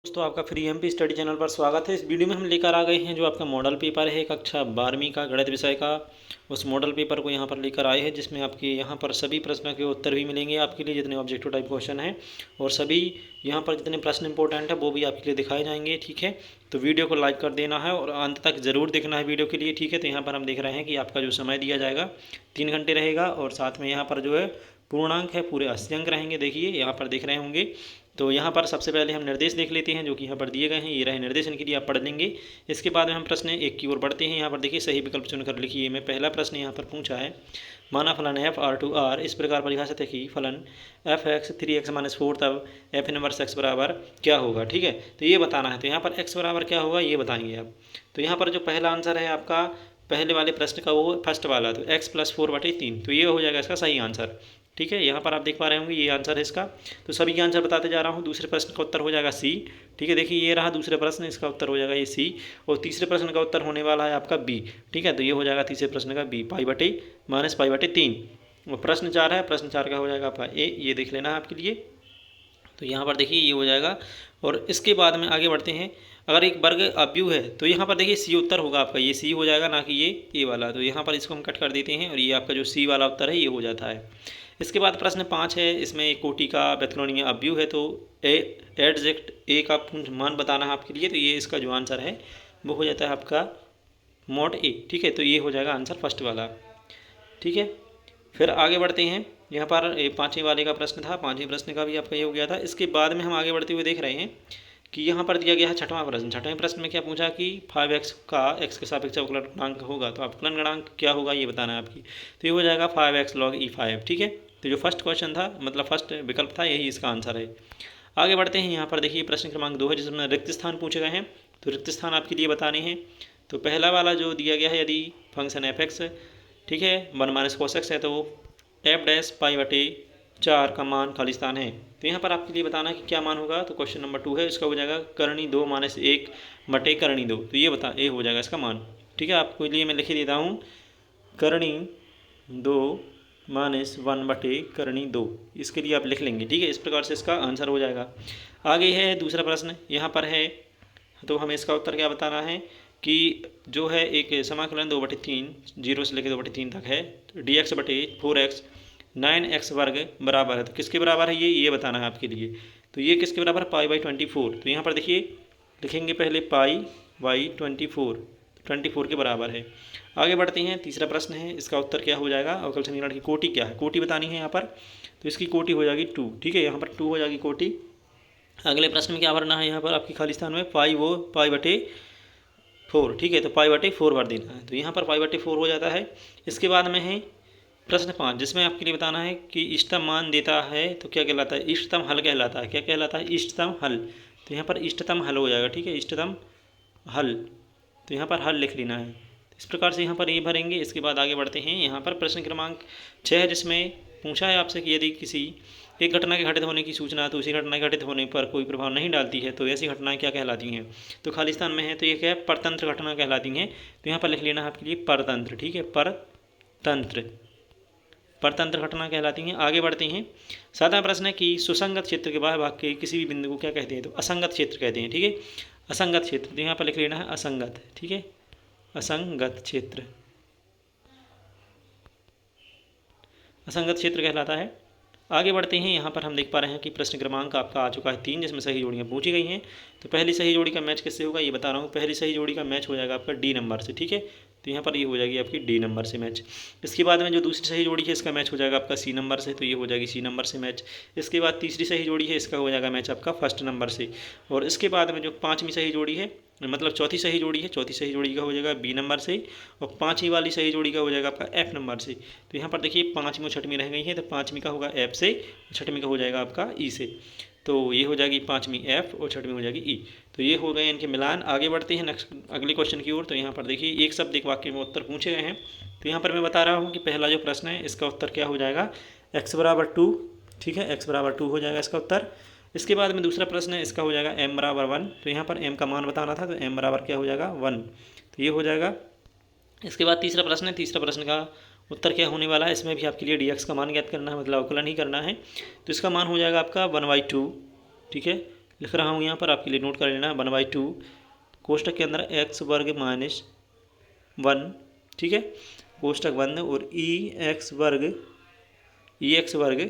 दोस्तों आपका free MP study channel पर स्वागत है। इस वीडियो में हम लेकर आ गए हैं जो आपका मॉडल पेपर है कक्षा 12वीं का गणित विषय का। उस मॉडल पेपर को यहाँ पर लेकर आए हैं जिसमें आपके यहाँ पर सभी प्रश्नों के उत्तर भी मिलेंगे आपके लिए, जितने ऑब्जेक्टिव टाइप क्वेश्चन हैं और सभी यहाँ पर जितने प्रश्न इंपॉर्टेंट है वो भी आपके लिए दिखाए जाएंगे। ठीक है, तो वीडियो को लाइक कर देना है और अंत तक ज़रूर देखना है वीडियो के लिए। ठीक है, तो यहाँ पर हम देख रहे हैं कि आपका जो समय दिया जाएगा 3 घंटे रहेगा और साथ में यहाँ पर जो है पूर्णांक है पूरे 80 अंक रहेंगे। देखिए यहाँ पर देख रहे होंगे। तो यहाँ पर सबसे पहले हम निर्देश देख लेते हैं जो कि यहाँ पर दिए गए हैं। ये रहे निर्देश, इनके लिए आप पढ़ लेंगे। इसके बाद में हम प्रश्न 1 की ओर बढ़ते हैं। यहाँ पर देखिए सही विकल्प चुनकर लिखिए। मैं पहला प्रश्न यहाँ पर पूछा है, माना फलन एफ आर टू आर इस प्रकार परिभाषित है कि फलन एफ एक्स 3x-4 तब एफ इनवर्स एक्स बराबर क्या होगा। ठीक है, तो ये बताना है। तो यहाँ पर एक्स बराबर क्या होगा ये बताएंगे आप। तो यहाँ पर जो पहला आंसर है आपका पहले वाले प्रश्न का वो फर्स्ट वाला, तो x + 4/3, तो ये हो जाएगा इसका सही आंसर। ठीक है, यहाँ पर आप देख पा रहे होंगे ये आंसर है इसका। तो सभी के आंसर बताते जा रहा हूँ। दूसरे प्रश्न का उत्तर हो जाएगा सी। ठीक है, देखिए ये रहा दूसरे प्रश्न, इसका उत्तर हो जाएगा ये सी। और तीसरे प्रश्न का उत्तर होने वाला है आपका बी। ठीक है, तो ये हो जाएगा तीसरे प्रश्न का बी, π/-π/3। और प्रश्न 4 है, प्रश्न 4 का हो जाएगा आपका ए, ये देख लेना है आपके लिए। तो यहाँ पर देखिए ये हो जाएगा। और इसके बाद में आगे बढ़ते हैं। अगर एक वर्ग अव्यू है तो यहाँ पर देखिए सी उत्तर होगा आपका, ये सी हो जाएगा ना कि ये ए वाला। तो यहाँ पर इसको हम कट कर देते हैं और ये आपका जो सी वाला उत्तर है ये हो जाता है। इसके बाद प्रश्न 5 है, इसमें एक कोटि का व्यतिकोणीय अव्यू है। तो एडजेक्ट ए का मान बताना है आपके लिए। तो ये इसका जो आंसर है वो हो जाता है आपका mod ए। ठीक है, तो ये हो जाएगा आंसर फर्स्ट वाला। ठीक है, फिर आगे बढ़ते हैं। यहाँ पर 5वें वाले का प्रश्न था, 5वें प्रश्न का भी आपका ये हो गया था। इसके बाद में हम आगे बढ़ते हुए देख रहे हैं कि यहाँ पर दिया गया है 6वां प्रश्न। 6वें प्रश्न में क्या पूछा कि 5x का x के सापेक्ष अवकलन गुणांक होगा, तो अवकलन गुणांक क्या होगा ये बताना है आपकी। तो ये हो जाएगा 5x log e5। ठीक है, तो जो फर्स्ट क्वेश्चन था मतलब फर्स्ट विकल्प था यही इसका आंसर है। आगे बढ़ते हैं। यहाँ पर देखिए प्रश्न क्रमांक 2 है जिसमें रिक्त स्थान पूछे गए हैं। तो रिक्त स्थान आपके लिए बताने हैं। तो पहला वाला जो दिया गया है, यदि फंक्शन f(x) ठीक है 1 - cos x है तो f'π/4 का मान खाली स्थान है। तो यहाँ पर आपके लिए बताना है कि क्या मान होगा। तो क्वेश्चन नंबर 2 है, इसका हो जाएगा करणी 2 - 1 करणी 2। तो ये हो जाएगा इसका मान। ठीक है, आपको लिए मैं लिख देता हूँ करणी 2 - 1 करणी 2, इसके लिए आप लिख लेंगे। ठीक है, इस प्रकार से इसका आंसर हो जाएगा। आगे है दूसरा प्रश्न, यहाँ पर है तो हमें इसका उत्तर क्या बताना है कि जो है एक समाकलन 2/3 0 से लेकर 2/3 तक है। तो dx/4x 9x वर्ग बराबर है। तो किसके बराबर है ये बताना है आपके लिए। तो ये किसके बराबर है π/24। तो यहाँ पर देखिए लिखेंगे पहले π/24, 24 के बराबर है। आगे बढ़ते हैं। तीसरा प्रश्न है, इसका उत्तर क्या हो जाएगा, अवकल समीकरण की कोटि क्या है, कोटि बतानी है यहाँ पर। तो इसकी कोटि हो जाएगी 2। ठीक है, यहाँ पर 2 हो जाएगी कोटि। अगले प्रश्न में क्या भरना है, यहाँ पर आपकी खाली स्थान में π/4। ठीक है, तो π/4 भर देना है। तो यहाँ पर π/4 हो जाता है। इसके बाद में है प्रश्न 5 जिसमें आपके लिए बताना है कि इष्टतम मान देता है तो क्या कहलाता है, इष्टतम हल कहलाता है। क्या कहलाता है, इष्टतम हल। तो यहाँ पर इष्टतम हल हो जाएगा। ठीक है, इष्टतम हल, तो यहाँ पर हल लिख लेना है। इस प्रकार से यहाँ पर ये भरेंगे। इसके बाद आगे बढ़ते हैं। यहाँ पर प्रश्न क्रमांक 6 है जिसमें पूछा है आपसे कि यदि किसी एक घटना के घटित होने की सूचना तो उसी घटना के घटित होने पर कोई प्रभाव नहीं डालती है तो ऐसी घटनाएं क्या कहलाती हैं। तो खाली स्थान में है तो ये क्या है, परतंत्र घटना कहलाती हैं। तो यहाँ पर लिख लेना है आपके लिए परतंत्र। ठीक है, परतंत्र घटना कहलाती हैं। आगे बढ़ते हैं। 7वां प्रश्न है कि सुसंगत क्षेत्र के बाह्य भाग के किसी भी बिंदु को क्या कहते हैं, तो असंगत क्षेत्र कहते हैं। ठीक है, असंगत क्षेत्र, तो यहाँ पर लिख लेना है असंगत। ठीक है, असंगत क्षेत्र, असंगत क्षेत्र कहलाता है। आगे बढ़ते हैं। यहाँ पर हम देख पा रहे हैं कि प्रश्न क्रमांक आपका आ चुका है 3 जिसमें सही जोड़ियाँ पूछी गई हैं। तो पहली सही जोड़ी का मैच किससे होगा ये बता रहा हूँ। पहली सही जोड़ी का मैच हो जाएगा आपका डी नंबर से। ठीक है, तो यहाँ पर ये हो जाएगी आपकी डी नंबर से मैच। इसके बाद में जो दूसरी सही जोड़ी है इसका मैच हो जाएगा आपका सी नंबर से, तो ये हो जाएगी सी नंबर से मैच। इसके बाद तीसरी सही जोड़ी है इसका हो जाएगा मैच आपका फर्स्ट नंबर से। और इसके बाद में जो 5वीं सही जोड़ी है मतलब चौथी सही जोड़ी है, चौथी सही जोड़ी का हो जाएगा बी नंबर से। और 5वीं वाली सही जोड़ी का हो जाएगा आपका एफ नंबर से। तो यहाँ पर देखिए 5वीं और 6वीं रह गई है, तो 5वीं का होगा एफ से, 6वीं का हो जाएगा आपका ई से। तो ये हो जाएगी 5वीं एफ और 6वीं हो जाएगी ई। तो ये हो गए इनके मिलान। आगे बढ़ते हैं नेक्स्ट अगले क्वेश्चन की ओर। तो यहाँ पर देखिए एक शब्द एक वाक्य में उत्तर पूछे गए हैं। तो यहाँ पर मैं बता रहा हूँ कि पहला जो प्रश्न है इसका उत्तर क्या हो जाएगा, x/2। ठीक है, x/2 हो जाएगा इसका उत्तर। इसके बाद में दूसरा प्रश्न है इसका हो जाएगा m/1। तो यहाँ पर m का मान बताना था, तो m बराबर क्या हो जाएगा 1। तो ये हो जाएगा। इसके बाद तीसरा प्रश्न है, तीसरा प्रश्न का उत्तर क्या होने वाला है, इसमें भी आपके लिए dx का मान ज्ञात करना है, मतलब अवकलन ही करना है। तो इसका मान हो जाएगा आपका 1/2। ठीक है, लिख रहा हूँ यहाँ पर, आपके लिए नोट कर लेना है। 1/2 कोष्टक के अंदर x वर्ग माइनस 1, ठीक है, कोष्टक बंद, और ई एक्स वर्ग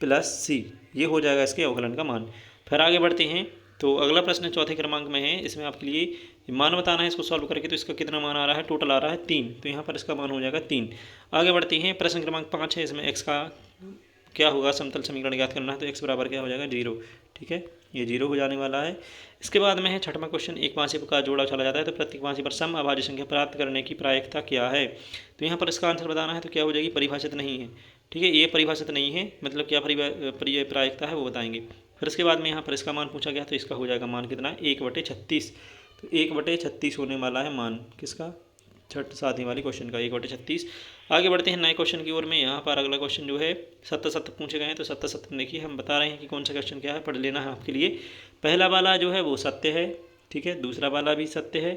प्लस सी, ये हो जाएगा इसके अवकलन का मान। फिर आगे बढ़ते हैं। तो अगला प्रश्न चौथे क्रमांक में है, इसमें आपके लिए मान बताना है इसको सॉल्व करके। तो इसका कितना मान आ रहा है, टोटल आ रहा है 3, तो यहाँ पर इसका मान हो जाएगा 3। आगे बढ़ते हैं, प्रश्न क्रमांक 5 है, इसमें x का क्या होगा, समतल समीकरण ज्ञात करना है। तो x बराबर क्या हो जाएगा, 0, ठीक है, ये 0 हो जाने वाला है। इसके बाद में है छठवां क्वेश्चन, एक पांचवी का जोड़ा चला जाता है तो प्रत्येक पांचवी पर सम अभाज्य संख्या प्राप्त करने की प्रायिकता क्या है। तो यहाँ पर इसका आंसर बताना है। तो क्या हो जाएगी, परिभाषित नहीं है, ठीक है, ये परिभाषित नहीं है, मतलब क्या प्रायिकता है वो बताएंगे। फिर उसके बाद में यहाँ पर इसका मान पूछा गया, तो इसका हो जाएगा मान कितना, 1/36। तो 1/36 होने वाला है मान किसका, सातवीं वाली क्वेश्चन का, 1/36। आगे बढ़ते हैं नए क्वेश्चन की ओर में। यहाँ पर अगला क्वेश्चन जो है 7 पूछे गए हैं। तो 7 देखिए, हम बता रहे हैं कि कौन सा क्वेश्चन क्या है, पढ़ लेना है आपके लिए। पहला वाला जो है वो सत्य है, ठीक है, दूसरा वाला भी सत्य है,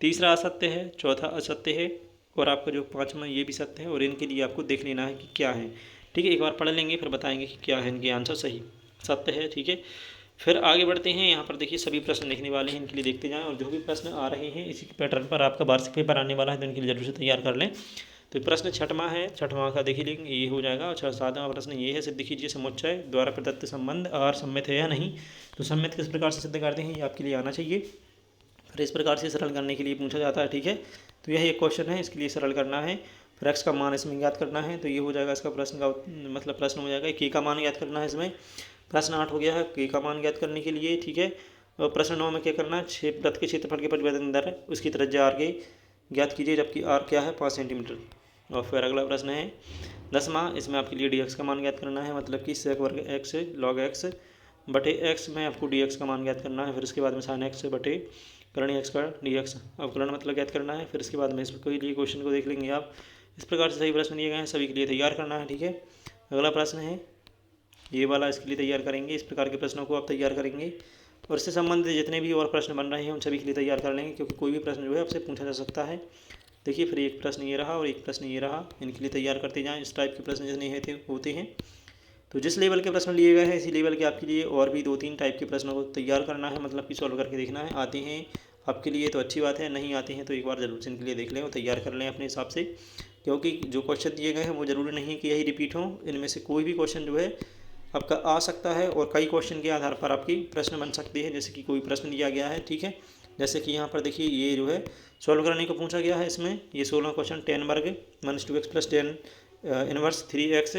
तीसरा असत्य है, चौथा असत्य है, और आपका जो पाँचवा ये भी सत्य है। और इनके लिए आपको देख लेना है कि क्या है, ठीक है, एक बार पढ़ लेंगे फिर बताएंगे कि क्या है इनके आंसर, सही सत्य है, ठीक है। फिर आगे बढ़ते हैं। यहाँ पर देखिए सभी प्रश्न लिखने वाले हैं, इनके लिए देखते जाएं, और जो भी प्रश्न आ रहे हैं इसी पैटर्न पर आपका वार्षिक पेपर आने वाला है, तो इनके लिए जरूर से तैयार कर लें। तो प्रश्न छठवां है, छठवां का देख लेंगे, ये हो जाएगा। और सातवां प्रश्न ये है, सिद्ध कीजिए समुच्चय द्वारा प्रदत्त संबंध आर सम्मित है या नहीं। तो सम्मित किस प्रकार से सिद्ध करते हैं, ये आपके लिए आना चाहिए। फिर इस प्रकार से सरल करने के लिए पूछा जाता है, ठीक है। तो यह एक क्वेश्चन है, इसके लिए सरल करना है। फिर x का मान इसमें ज्ञात करना है। तो ये हो जाएगा इसका प्रश्न का मतलब प्रश्न हो जाएगा, k का मान ज्ञात करना है इसमें। प्रश्न 8 हो गया है k का मान ज्ञात करने के लिए, ठीक है। और प्रश्न 9 में क्या करना है, वृत्त के क्षेत्रफल के परिवर्तन दर है उसकी त्रिज्या r के ज्ञात कीजिए, जबकि r क्या है, 5 सेंटीमीटर। और फिर अगला प्रश्न है 10वां, इसमें आपके लिए dx का मान ज्ञात करना है, मतलब कि sec वर्ग x log x बटे x में आपको dx का मान ज्ञात करना है। फिर उसके बाद में sin x बटे करण x का dx अवकलन मतलब ज्ञात करना है। फिर इसके बाद में इसके लिए क्वेश्चन को देख लेंगे आप। इस प्रकार से सभी प्रश्न दिए गए हैं, सभी के लिए तैयार करना है, ठीक है। अगला प्रश्न है ये वाला, इसके लिए तैयार करेंगे। इस प्रकार के प्रश्नों को आप तैयार करेंगे, और इससे संबंधित जितने भी और प्रश्न बन रहे हैं उन सभी के लिए तैयार कर लेंगे, क्योंकि कोई भी प्रश्न जो है आपसे पूछा जा सकता है। देखिए फिर एक प्रश्न ये रहा और एक प्रश्न ये रहा, इनके लिए तैयार करते जाएँ। इस टाइप के प्रश्न जितने होते हैं, तो जिस लेवल के प्रश्न लिए गए हैं इसी लेवल के आपके लिए और भी 2-3 टाइप के प्रश्नों को तैयार करना है, मतलब कि सॉल्व करके देखना है। आते हैं आपके लिए तो अच्छी बात है, नहीं आते हैं तो एक बार जरूर से इनके लिए देख लें और तैयार कर लें अपने हिसाब से, क्योंकि जो क्वेश्चन दिए गए हैं वो ज़रूरी नहीं कि यही रिपीट हों। इनमें से कोई भी क्वेश्चन जो है आपका आ सकता है, और कई क्वेश्चन के आधार पर आपकी प्रश्न बन सकते हैं। जैसे कि कोई प्रश्न दिया गया है, ठीक है, जैसे कि यहाँ पर देखिए ये जो है सॉल्व करने को पूछा गया है। इसमें ये 16वां क्वेश्चन, 10 वर्ग minus 2x plus 10 inverse 3x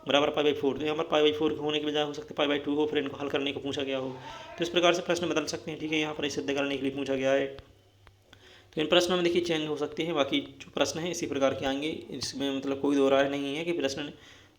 बराबर π/4। तो यहाँ पर π/4 होने की बजाय हो सकता है π/2 हो, फिर इनको हल करने को पूछा गया हो। तो इस प्रकार से प्रश्न बदल सकते हैं, ठीक है। यहाँ पर इसे सिद्ध करने के लिए पूछा गया है, तो इन प्रश्नों में देखिए चेंज हो सकते हैं। बाकी जो प्रश्न हैं इसी प्रकार के आएंगे, इसमें मतलब कोई दो राय नहीं है कि प्रश्न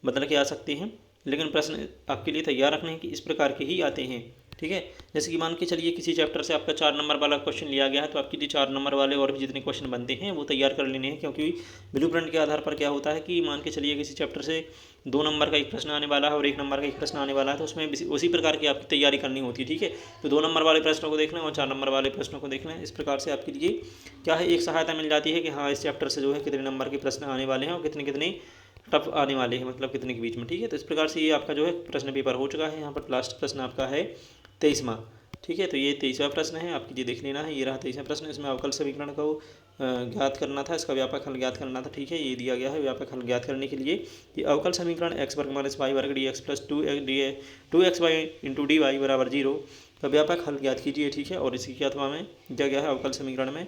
बदल के आ सकते हैं, लेकिन प्रश्न आपके लिए तैयार रखने हैं कि इस प्रकार के ही आते हैं, ठीक है। जैसे कि मान के चलिए किसी चैप्टर से आपका 4 नंबर वाला क्वेश्चन लिया गया है, तो आपके लिए 4 नंबर वाले और भी जितने क्वेश्चन बनते हैं वो तैयार कर लेने हैं, क्योंकि ब्लूप्रिंट के आधार पर क्या होता है कि मान के चलिए किसी चैप्टर से 2 नंबर का एक प्रश्न आने वाला है और 1 नंबर का एक प्रश्न आने वाला है, तो उसमें उसी प्रकार की आपकी तैयारी करनी होती है, ठीक है। तो 2 नंबर वाले प्रश्नों को देख लें और 4 नंबर वाले प्रश्नों को देख लें। इस प्रकार से आपके लिए क्या है, एक सहायता मिल जाती है कि हाँ इस चैप्टर से जो है कितने नंबर के प्रश्न आने वाले हैं और कितने कितने टफ आने वाले हैं, मतलब कितने के बीच में, ठीक है। तो इस प्रकार से ये आपका जो है प्रश्न पेपर हो चुका है। यहाँ पर लास्ट प्रश्न आपका है 23वां, ठीक है। तो ये 23वां प्रश्न है, आपके लिए देख लेना है। ये रहा 23वां प्रश्न, इसमें अवकल समीकरण को ज्ञात करना था, इसका व्यापक हल ज्ञात करना था, ठीक है। ये दिया गया है व्यापक हल ज्ञात करने के लिए कि अवकल समीकरण x वर्ग माइनस y वर्ग d x plus 2xy into d y बराबर 0 का व्यापक हल ज्ञात कीजिए, ठीक है। और इसी के अथवा में दिया गया है अवकल समीकरण में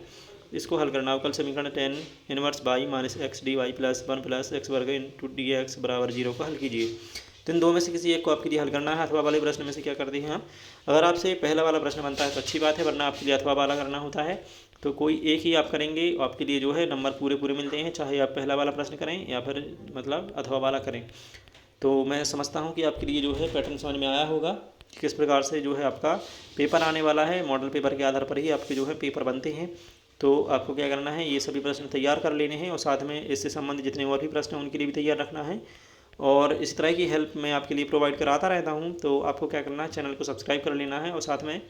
इसको हल करना। अवकल समीकरण 10 inverse y minus x d y plus 1 plus x वर्ग इंटू डी एक्स बराबर 0 को हल कीजिए। तो इन दो में से किसी एक को आपके लिए हल करना है। अथवा वाले प्रश्न में से क्या करते हैं आप, अगर आपसे पहला वाला प्रश्न बनता है तो अच्छी बात है, वरना आपके लिए अथवा वाला करना होता है। तो कोई एक ही आप करेंगे, आपके लिए जो है नंबर पूरे पूरे मिलते हैं, चाहे आप पहला वाला प्रश्न करें या फिर मतलब अथवा वाला करें। तो मैं समझता हूँ कि आपके लिए जो है पैटर्न समझ में आया होगा कि किस प्रकार से जो है आपका पेपर आने वाला है। मॉडल पेपर के आधार पर ही आपके जो है पेपर बनते हैं। तो आपको क्या करना है, ये सभी प्रश्न तैयार कर लेने हैं और साथ में इससे संबंधित जितने और भी प्रश्न हैं उनके लिए भी तैयार रखना है। और इस तरह की हेल्प मैं आपके लिए प्रोवाइड कराता रहता हूं। तो आपको क्या करना है, चैनल को सब्सक्राइब कर लेना है और साथ में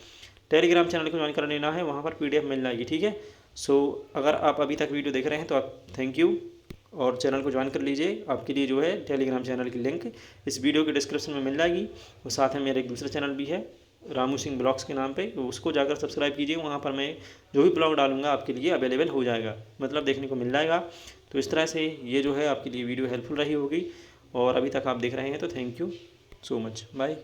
टेलीग्राम चैनल को ज्वाइन कर लेना है, वहां पर PDF मिल जाएगी, ठीक है। सो अगर आप अभी तक वीडियो देख रहे हैं तो आप थैंक यू, और चैनल को ज्वाइन कर लीजिए। आपके लिए जो है टेलीग्राम चैनल की लिंक इस वीडियो के डिस्क्रिप्शन में मिल जाएगी, और साथ में मेरा एक दूसरा चैनल भी है रामू सिंह ब्लॉग्स के नाम पे, तो उसको जाकर सब्सक्राइब कीजिए। वहाँ पर मैं जो भी ब्लॉग डालूंगा आपके लिए अवेलेबल हो जाएगा, मतलब देखने को मिल जाएगा। तो इस तरह से ये जो है आपके लिए वीडियो हेल्पफुल रही होगी, और अभी तक आप देख रहे हैं तो thank you so much, bye.